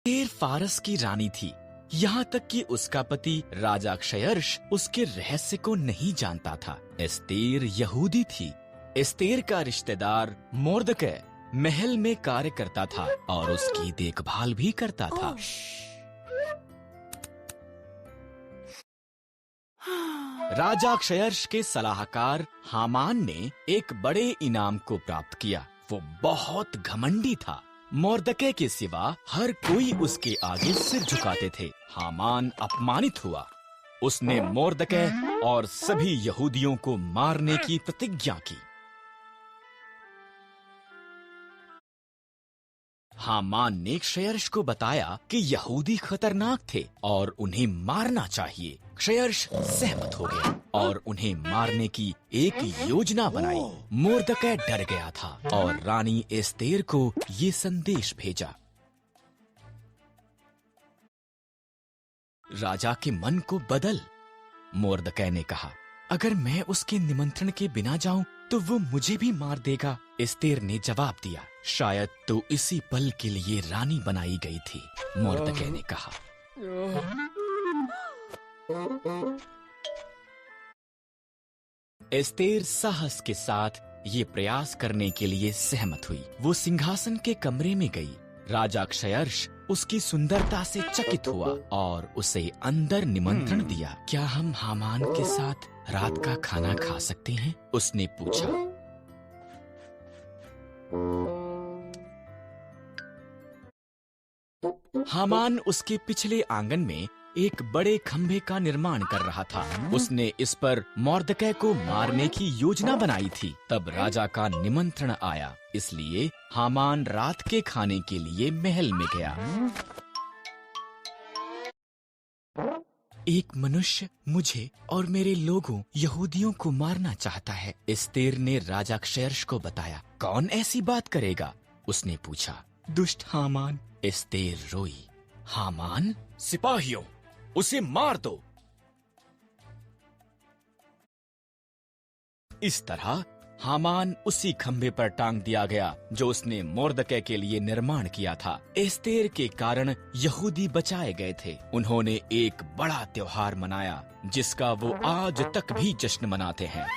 Esther फारस की रानी थी, यहाँ तक कि उसका पति राजा क्षयर्ष उसके रहस्य को नहीं जानता था। एस्तेर यहूदी थी। एस्तेर का रिश्तेदार मोर्दकै महल में कार्य करता था और उसकी देखभाल भी करता था। राजा क्षयर्ष के सलाहकार हामान ने एक बड़े इनाम को प्राप्त किया। वो बहुत घमंडी था। मोर्दकै के सिवा हर कोई उसके आगे सिर झुकाते थे। हामान अपमानित हुआ। उसने मोर्दकै और सभी यहूदियों को मारने की प्रतिज्ञा की। हामान ने क्षयर्ष को बताया कि यहूदी खतरनाक थे और उन्हें मारना चाहिए। क्षयर्ष सहमत हो गया और उन्हें मारने की एक योजना बनाई। मोर्दकै डर गया था और रानी एस्तेर को ये संदेश भेजा। राजा के मन को बदल। मोर्दकै ने कहा, अगर मैं उसके निमंत्रण के बिना जाऊं तो वो मुझे भी मार देगा। एस्तेर ने जवाब दिया, शायद तो इसी पल के लिए रानी बनाई गई थी। मोर्दकै ने कहा। एस्तेर साहस के साथ ये प्रयास करने के लिए सहमत हुई। वो सिंहासन के कमरे में गई। राजा क्षयर्ष उसकी सुंदरता से चकित हुआ और उसे अंदर निमंत्रण दिया। क्या हम हामान के साथ रात का खाना खा सकते हैं? उसने पूछा। हामान उसके पिछले आंगन में एक बड़े खंभे का निर्माण कर रहा था। उसने इस पर मोर्दकै को मारने की योजना बनाई थी। तब राजा का निमंत्रण आया, इसलिए हामान रात के खाने के लिए महल में गया। एक मनुष्य मुझे और मेरे लोगों यहूदियों को मारना चाहता है, एस्तेर ने राजा क्षयर्ष को बताया। कौन ऐसी बात करेगा? उसने पूछा। दुष्ट हामान। एस्तेर रोई। हामान, सिपाहियों, उसे मार दो। इस तरह हामान उसी खंभे पर टांग दिया गया जो उसने मोर्दकै के लिए निर्माण किया था। एस्तेर के कारण यहूदी बचाए गए थे। उन्होंने एक बड़ा त्योहार मनाया जिसका वो आज तक भी जश्न मनाते हैं।